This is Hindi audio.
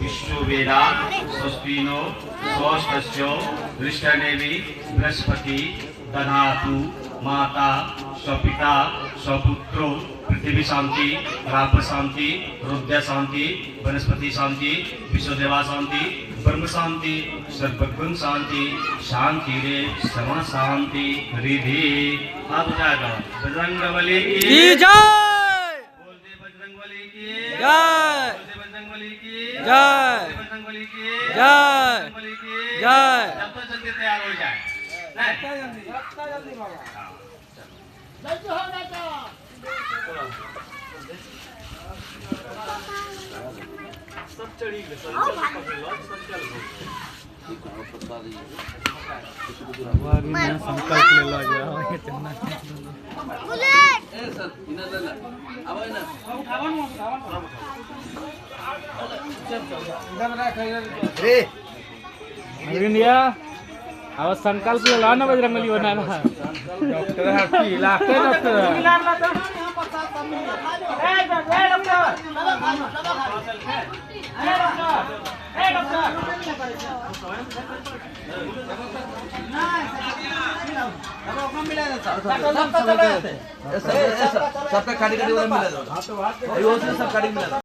विश्ववेदा स्वस्ति नो स्वस्तिश्च दृष्टनेमि बृहस्पति दधातु माता स्वपिता स्वपुत्रो पृथ्वी शांति राप शांति रुद्र शांति वनस्पति शांति विश्वदेवा शांति ब्रह्म शांति सर्वगुण शांति शांति रे समा शांति रिधि। आप जाएगा बजरंगबली की जय। बोलते बजरंगबली की जय। बोलते बजरंगबली की जय। बजरंगबली की जय। बजरंगबली की जय। जब तक जल्दी तैयार हो जाए नहीं? संकल्प ले लो इंडिया अब संकल्प ले लो ना बजरंगबली बनाना डॉक्टर हैप्पी लागते डॉक्टर सबका काटी काटी मिला दो।